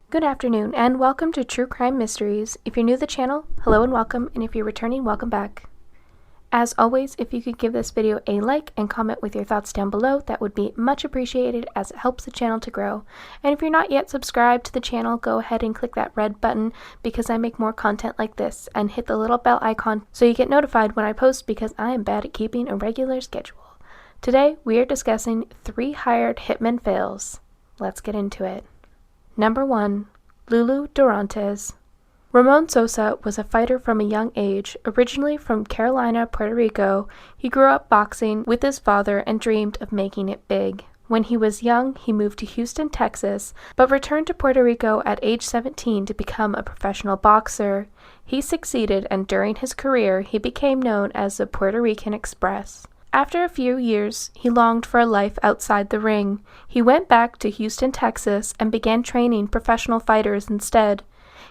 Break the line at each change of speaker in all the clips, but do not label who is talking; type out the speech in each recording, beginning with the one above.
Good afternoon, and welcome to True Crime Mysteries. If you're new to the channel, hello and welcome, and if you're returning, welcome back. As always, if you could give this video a like and comment with your thoughts down below, that would be much appreciated as it helps the channel to grow. And if you're not yet subscribed to the channel, go ahead and click that red button because I make more content like this, and hit the little bell icon so you get notified when I post because I am bad at keeping a regular schedule. Today, we are discussing 3 hired hitman fails. Let's get into it. Number 1. Lulu Dorantes. Ramon Sosa was a fighter from a young age. Originally from Carolina, Puerto Rico, he grew up boxing with his father and dreamed of making it big. When he was young, he moved to Houston, Texas, but returned to Puerto Rico at age 17 to become a professional boxer. He succeeded, and during his career, he became known as the Puerto Rican Express. After a few years, he longed for a life outside the ring. He went back to Houston, Texas, and began training professional fighters instead.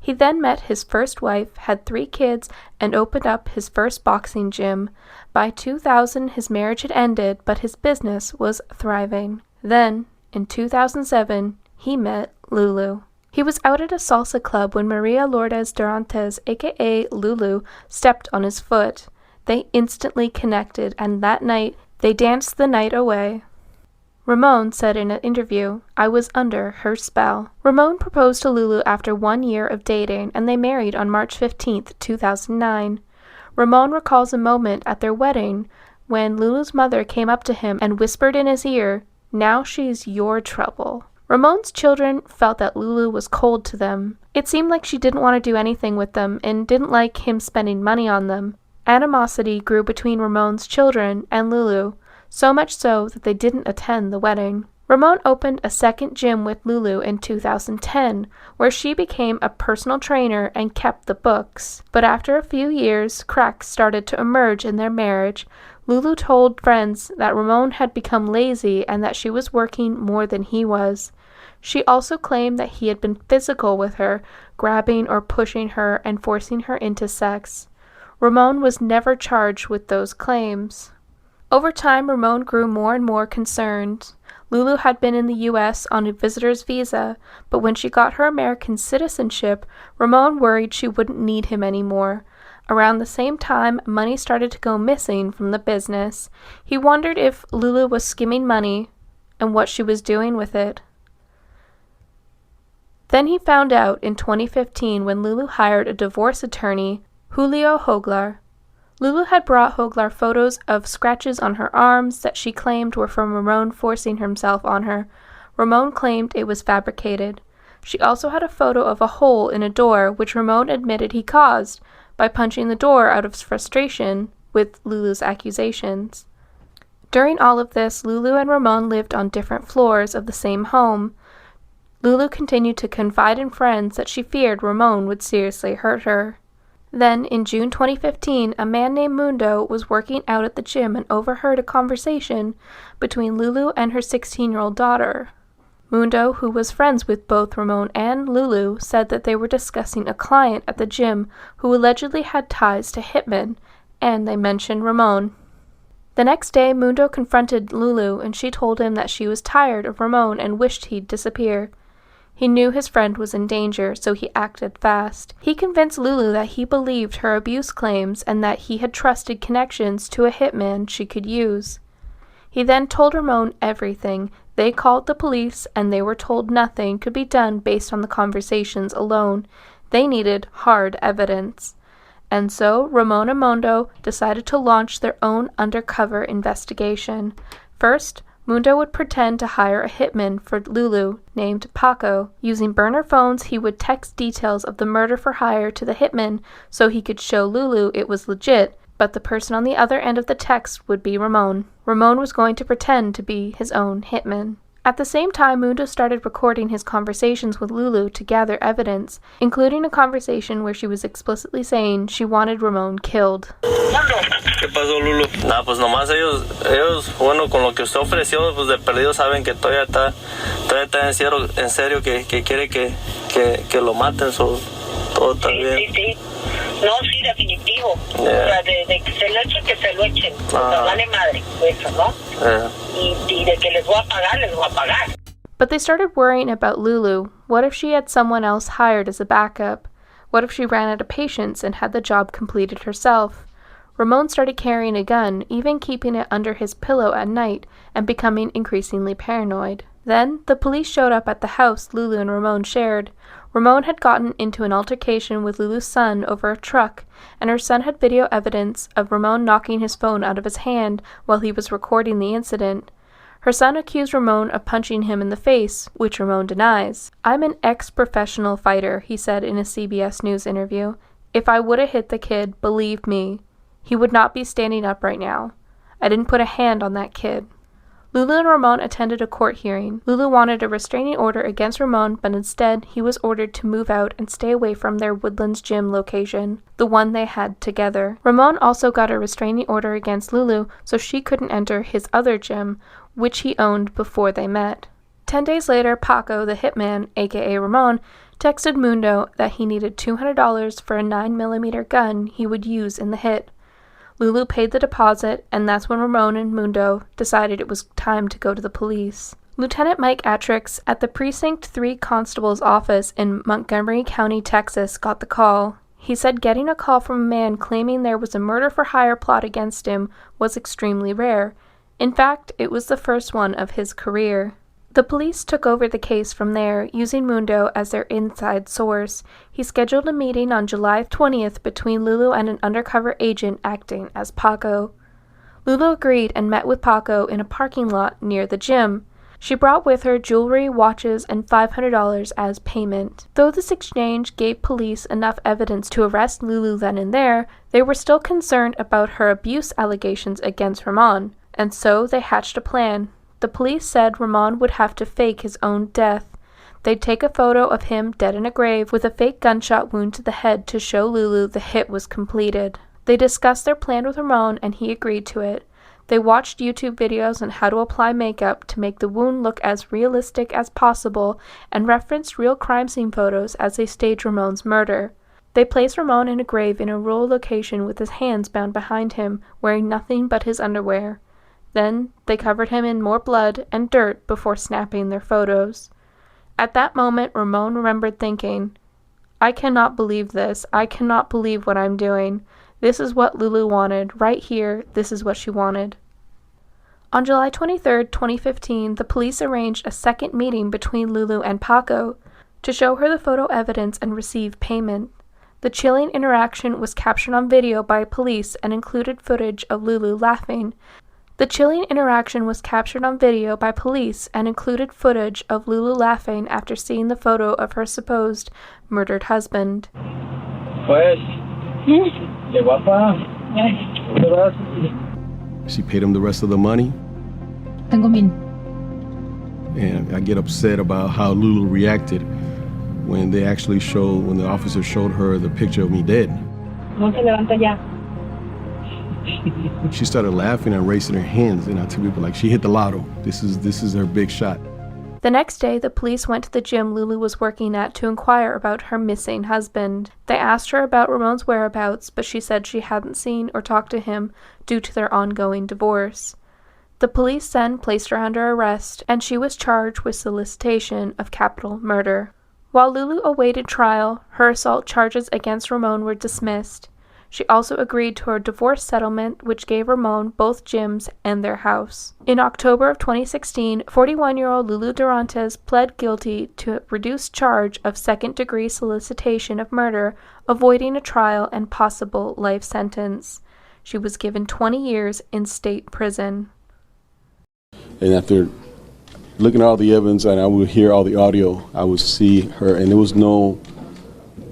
He then met his first wife, had 3 kids, and opened up his first boxing gym. By 2000, his marriage had ended, but his business was thriving. Then, in 2007, he met Lulu. He was out at a salsa club when Maria Lourdes Dorantes, aka Lulu, stepped on his foot. They instantly connected, and that night, they danced the night away. Ramon said in an interview, "I was under her spell." Ramon proposed to Lulu after 1 year of dating, and they married on March 15, 2009. Ramon recalls a moment at their wedding when Lulu's mother came up to him and whispered in his ear, "Now she's your trouble." Ramon's children felt that Lulu was cold to them. It seemed like she didn't want to do anything with them and didn't like him spending money on them. Animosity grew between Ramon's children and Lulu, so much so that they didn't attend the wedding. Ramon opened a second gym with Lulu in 2010, where she became a personal trainer and kept the books. But after a few years, cracks started to emerge in their marriage. Lulu told friends that Ramon had become lazy and that she was working more than he was. She also claimed that he had been physical with her, grabbing or pushing her and forcing her into sex. Ramon was never charged with those claims. Over time, Ramon grew more and more concerned. Lulu had been in the U.S. on a visitor's visa, but when she got her American citizenship, Ramon worried she wouldn't need him anymore. Around the same time, money started to go missing from the business. He wondered if Lulu was skimming money and what she was doing with it. Then he found out in 2015 when Lulu hired a divorce attorney, Julio Hoglar. Lulu had brought Hoglar photos of scratches on her arms that she claimed were from Ramon forcing himself on her. Ramon claimed it was fabricated. She also had a photo of a hole in a door, which Ramon admitted he caused by punching the door out of frustration with Lulu's accusations. During all of this, Lulu and Ramon lived on different floors of the same home. Lulu continued to confide in friends that she feared Ramon would seriously hurt her. Then, in June 2015, a man named Mundo was working out at the gym and overheard a conversation between Lulu and her 16-year-old daughter. Mundo, who was friends with both Ramon and Lulu, said that they were discussing a client at the gym who allegedly had ties to Hitman, and they mentioned Ramon. The next day, Mundo confronted Lulu, and she told him that she was tired of Ramon and wished he'd disappear. He knew his friend was in danger, so he acted fast. He convinced Lulu that he believed her abuse claims and that he had trusted connections to a hitman she could use. He then told Ramon everything. They called the police, and they were told nothing could be done based on the conversations alone. They needed hard evidence. And so Ramon and Mundo decided to launch their own undercover investigation. First, Mundo would pretend to hire a hitman for Lulu named Paco. Using burner phones, he would text details of the murder for hire to the hitman so he could show Lulu it was legit, but the person on the other end of the text would be Ramon. Ramon was going to pretend to be his own hitman. At the same time, Mundo started recording his conversations with Lulu to gather evidence, including a conversation where she was explicitly saying she wanted Ramon killed.
¿Qué pasó, Lulu? Nah, pues nomás ellos, bueno, con lo que usted ofreció, pues de perdido saben que todavía está en serio que quiere que lo maten, todo está bien.
Sí. No, sí, definitivo. O sea, de que se lo echen, que se lo echen. O sea, vale madre, eso, ¿no? Y de que les voy a pagar, les voy a pagar.
But they started worrying about Lulu. What if she had someone else hired as a backup? What if she ran out of patience and had the job completed herself? Ramon started carrying a gun, even keeping it under his pillow at night, and becoming increasingly paranoid. Then, the police showed up at the house Lulu and Ramon shared. Ramon had gotten into an altercation with Lulu's son over a truck, and her son had video evidence of Ramon knocking his phone out of his hand while he was recording the incident. Her son accused Ramon of punching him in the face, which Ramon denies. "I'm an ex-professional fighter," he said in a CBS News interview. "If I would have hit the kid, believe me, he would not be standing up right now. I didn't put a hand on that kid." Lulu and Ramon attended a court hearing. Lulu wanted a restraining order against Ramon, but instead he was ordered to move out and stay away from their Woodlands gym location, the one they had together. Ramon also got a restraining order against Lulu so she couldn't enter his other gym, which he owned before they met. 10 days later, Paco, the hitman, aka Ramon, texted Mundo that he needed $200 for a 9mm gun he would use in the hit. Lulu paid the deposit, and that's when Ramon and Mundo decided it was time to go to the police. Lieutenant Mike Atrix at the Precinct 3 Constable's office in Montgomery County, Texas, got the call. He said getting a call from a man claiming there was a murder-for-hire plot against him was extremely rare. In fact, it was the first one of his career. The police took over the case from there, using Mundo as their inside source. He scheduled a meeting on July 20th between Lulu and an undercover agent acting as Paco. Lulu agreed and met with Paco in a parking lot near the gym. She brought with her jewelry, watches, and $500 as payment. Though this exchange gave police enough evidence to arrest Lulu then and there, they were still concerned about her abuse allegations against Ramon, and so they hatched a plan. The police said Ramon would have to fake his own death. They'd take a photo of him dead in a grave with a fake gunshot wound to the head to show Lulu the hit was completed. They discussed their plan with Ramon and he agreed to it. They watched YouTube videos on how to apply makeup to make the wound look as realistic as possible and referenced real crime scene photos as they staged Ramon's murder. They placed Ramon in a grave in a rural location with his hands bound behind him, wearing nothing but his underwear. Then they covered him in more blood and dirt before snapping their photos. At that moment, Ramon remembered thinking, "I cannot believe this. I cannot believe what I'm doing. This is what Lulu wanted. Right here, this is what she wanted." On July 23, 2015, the police arranged a second meeting between Lulu and Paco to show her the photo evidence and receive payment. The chilling interaction was captured on video by police and included footage of Lulu laughing. The chilling interaction was captured on video by police and included footage of Lulu laughing after seeing the photo of her supposed murdered husband.
Pues, de guapa.
She paid him the rest of the money.
Tengo 1000.
And I get upset about how Lulu reacted when the officer showed her the picture of me dead.
No se levanta ya.
She started laughing and raising her hands, and I tell people, like, she hit the lotto. This is her big shot.
The next day, the police went to the gym Lulu was working at to inquire about her missing husband. They asked her about Ramon's whereabouts, but she said she hadn't seen or talked to him due to their ongoing divorce. The police then placed her under arrest, and she was charged with solicitation of capital murder. While Lulu awaited trial, her assault charges against Ramon were dismissed. She also agreed to a divorce settlement which gave Ramon both gyms and their house. In October of 2016, 41-year-old Lulu Dorantes pled guilty to a reduced charge of second-degree solicitation of murder, avoiding a trial and possible life sentence. She was given 20 years in state prison.
And after looking at all the evidence and I would hear all the audio, I would see her, and there was no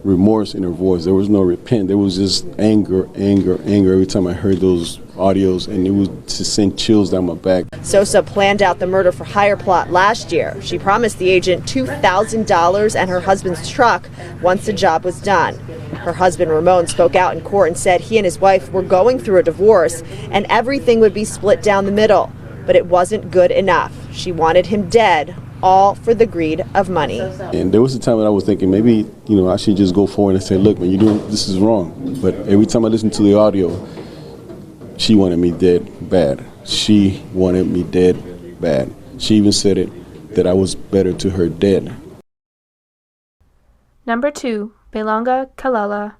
remorse in her voice. There was no repent. There was just anger every time I heard those audios, and it would just send chills down my back.
Sosa planned out the murder-for-hire plot last year. She promised the agent $2,000 and her husband's truck once the job was done. Her husband, Ramon, spoke out in court and said he and his wife were going through a divorce and everything would be split down the middle. But it wasn't good enough. She wanted him dead, all for the greed of money.
And there was a time that I was thinking maybe, I should just go forward and say, look, man, this is wrong. But every time I listened to the audio, she wanted me dead bad. She wanted me dead bad. She even said it that I was better to her dead.
Number 2. Balenga Kalala.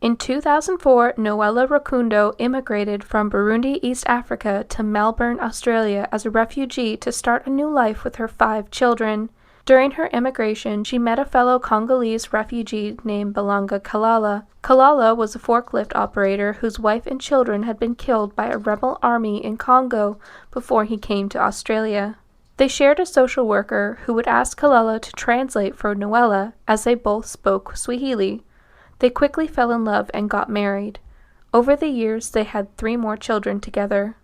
In 2004, Noella Rukundo immigrated from Burundi, East Africa to Melbourne, Australia as a refugee to start a new life with her 5 children. During her immigration, she met a fellow Congolese refugee named Balenga Kalala. Kalala was a forklift operator whose wife and children had been killed by a rebel army in Congo before he came to Australia. They shared a social worker who would ask Kalala to translate for Noella as they both spoke Swahili. They quickly fell in love and got married. Over the years, they had 3 more children together.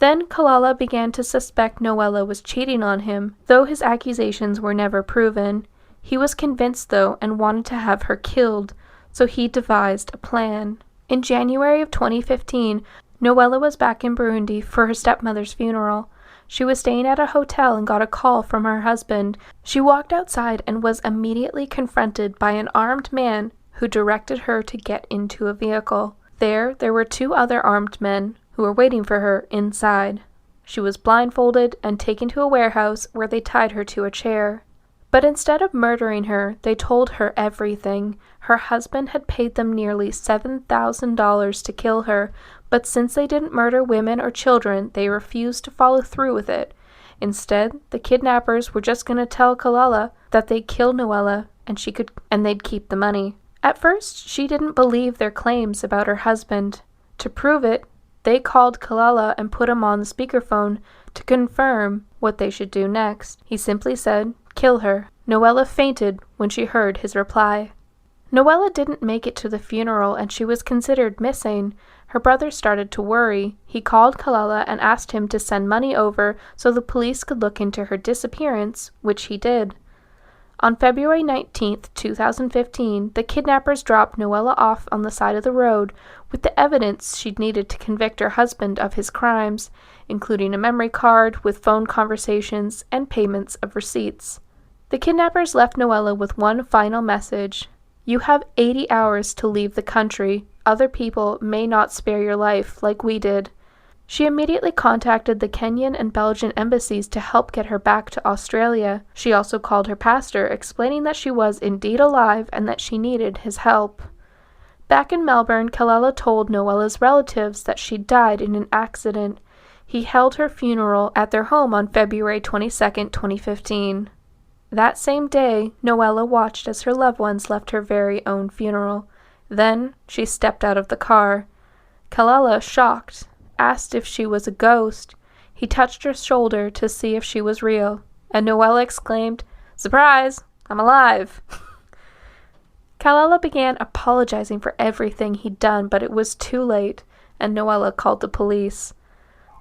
Then Kalala began to suspect Noella was cheating on him, though his accusations were never proven. He was convinced, though, and wanted to have her killed, so he devised a plan. In January of 2015, Noella was back in Burundi for her stepmother's funeral. She was staying at a hotel and got a call from her husband. She walked outside and was immediately confronted by an armed man who directed her to get into a vehicle. There were 2 other armed men who were waiting for her inside. She was blindfolded and taken to a warehouse where they tied her to a chair. But instead of murdering her, they told her everything. Her husband had paid them nearly $7,000 to kill her, but since they didn't murder women or children, they refused to follow through with it. Instead, the kidnappers were just going to tell Kalala that they'd kill Noella and they'd keep the money. At first, she didn't believe their claims about her husband. To prove it, they called Kalala and put him on the speakerphone to confirm what they should do next. He simply said, "Kill her." Noella fainted when she heard his reply. Noella didn't make it to the funeral and she was considered missing. Her brother started to worry. He called Kalala and asked him to send money over so the police could look into her disappearance, which he did. On February 19, 2015, the kidnappers dropped Noella off on the side of the road with the evidence she'd needed to convict her husband of his crimes, including a memory card with phone conversations and payments of receipts. The kidnappers left Noella with one final message: "You have 80 hours to leave the country. Other people may not spare your life like we did." She immediately contacted the Kenyan and Belgian embassies to help get her back to Australia. She also called her pastor, explaining that she was indeed alive and that she needed his help. Back in Melbourne, Kalala told Noella's relatives that she died in an accident. He held her funeral at their home on February 22, 2015. That same day, Noella watched as her loved ones left her very own funeral. Then she stepped out of the car. Kalala, shocked, asked if she was a ghost. He touched her shoulder to see if she was real, and Noella exclaimed, "Surprise! I'm alive!" Kalala began apologizing for everything he'd done, but it was too late, and Noella called the police.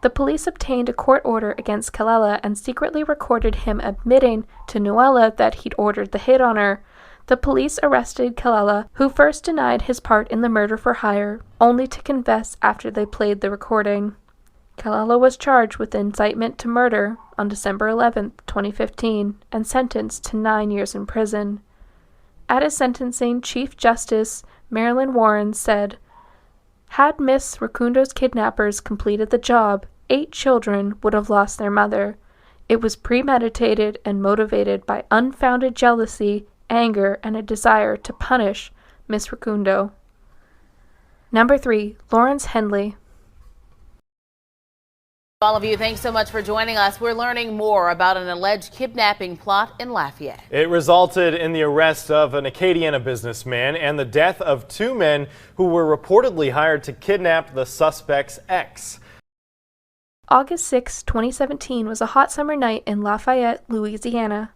The police obtained a court order against Kalala and secretly recorded him admitting to Noella that he'd ordered the hit on her. The police arrested Kalala, who first denied his part in the murder for hire, only to confess after they played the recording. Kalala was charged with incitement to murder on December 11, 2015, and sentenced to 9 years in prison. At his sentencing, Chief Justice Marilyn Warren said, "Had Miss Rukundo's kidnappers completed the job, 8 children would have lost their mother. It was premeditated and motivated by unfounded jealousy, anger, and a desire to punish Miss Rukundo." Number 3. Lawrence Handley.
All of you, thanks so much for joining us. We're learning more about an alleged kidnapping plot in Lafayette.
It resulted in the arrest of an Acadiana businessman and the death of 2 men who were reportedly hired to kidnap the suspect's ex.
August 6, 2017 was a hot summer night in Lafayette, Louisiana.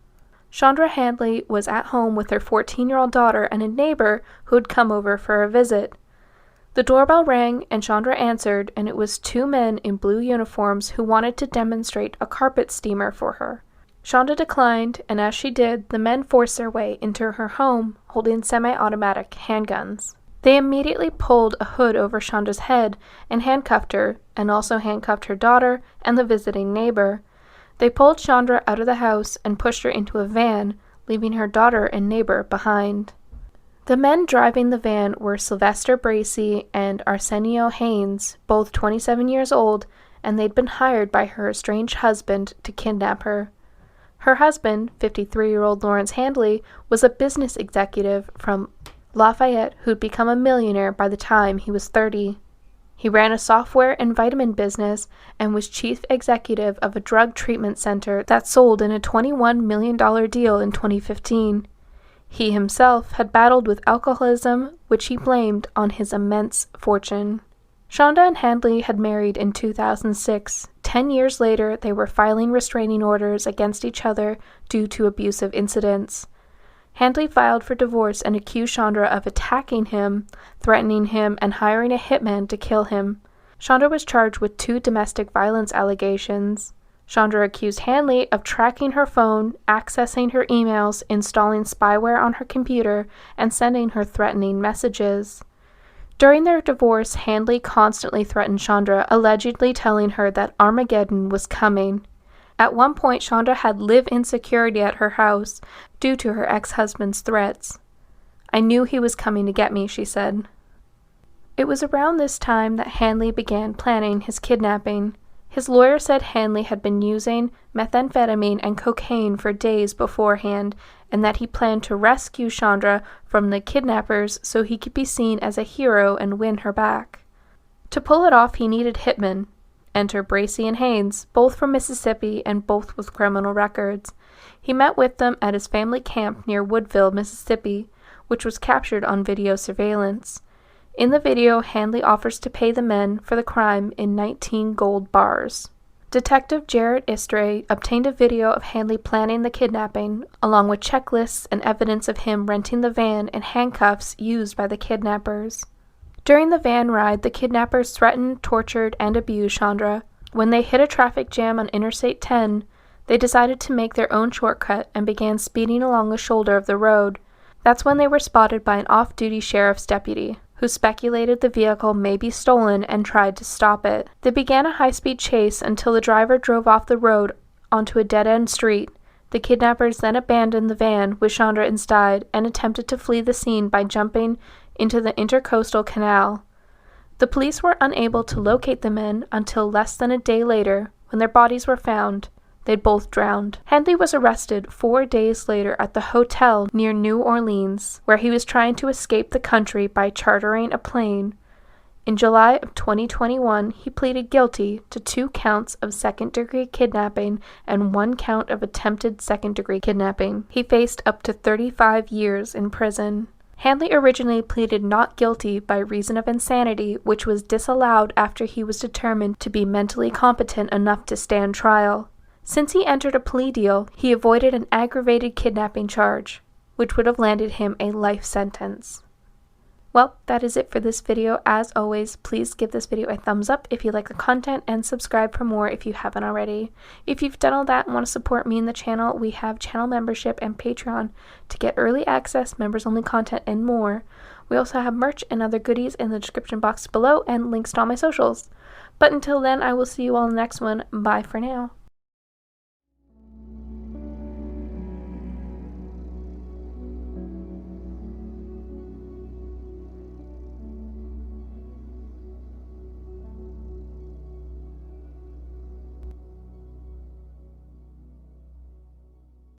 Chandra Handley was at home with her 14-year-old daughter and a neighbor who had come over for a visit. The doorbell rang and Chandra answered, and it was 2 men in blue uniforms who wanted to demonstrate a carpet steamer for her. Chandra declined, and as she did, the men forced their way into her home, holding semi-automatic handguns. They immediately pulled a hood over Chandra's head and handcuffed her, and also handcuffed her daughter and the visiting neighbor. They pulled Chandra out of the house and pushed her into a van, leaving her daughter and neighbor behind. The men driving the van were Sylvester Bracey and Arsenio Haynes, both 27 years old, and they'd been hired by her estranged husband to kidnap her. Her husband, 53-year-old Lawrence Handley, was a business executive from Lafayette who'd become a millionaire by the time he was 30. He ran a software and vitamin business and was chief executive of a drug treatment center that sold in a $21 million deal in 2015. He himself had battled with alcoholism, which he blamed on his immense fortune. Shonda and Handley had married in 2006. 10 years later, they were filing restraining orders against each other due to abusive incidents. Handley filed for divorce and accused Shonda of attacking him, threatening him, and hiring a hitman to kill him. Shonda was charged with 2 domestic violence allegations. Shonda accused Handley of tracking her phone, accessing her emails, installing spyware on her computer, and sending her threatening messages. During their divorce, Handley constantly threatened Shonda, allegedly telling her that Armageddon was coming. At one point, Shonda had live-in security at her house due to her ex-husband's threats. "I knew he was coming to get me," she said. It was around this time that Handley began planning his kidnapping. His lawyer said Handley had been using methamphetamine and cocaine for days beforehand, and that he planned to rescue Shonda from the kidnappers so he could be seen as a hero and win her back. To pull it off, he needed hitmen. Enter Bracy and Haynes, both from Mississippi and both with criminal records. He met with them at his family camp near Woodville, Mississippi, which was captured on video surveillance. In the video, Handley offers to pay the men for the crime in 19 gold bars. Detective Jarrett Istray obtained a video of Handley planning the kidnapping, along with checklists and evidence of him renting the van and handcuffs used by the kidnappers. During the van ride, the kidnappers threatened, tortured, and abused Shonda. When they hit a traffic jam on Interstate 10, they decided to make their own shortcut and began speeding along the shoulder of the road. That's when they were spotted by an off-duty sheriff's deputy, who speculated the vehicle may be stolen and tried to stop it. They began a high-speed chase until the driver drove off the road onto a dead-end street. The kidnappers then abandoned the van with Shonda inside and attempted to flee the scene by jumping into the Intercoastal Canal. The police were unable to locate the men until less than a day later, when their bodies were found. They'd both drowned. Handley was arrested 4 days later at the hotel near New Orleans, where he was trying to escape the country by chartering a plane. In July of 2021, he pleaded guilty to 2 counts of second-degree kidnapping and 1 count of attempted second-degree kidnapping. He faced up to 35 years in prison. Handley originally pleaded not guilty by reason of insanity, which was disallowed after he was determined to be mentally competent enough to stand trial. Since he entered a plea deal, he avoided an aggravated kidnapping charge, which would have landed him a life sentence. Well, that is it for this video. As always, please give this video a thumbs up if you like the content and subscribe for more if you haven't already. If you've done all that and want to support me in the channel, we have channel membership and Patreon to get early access, members-only content, and more. We also have merch and other goodies in the description box below and links to all my socials. But until then, I will see you all in the next one. Bye for now.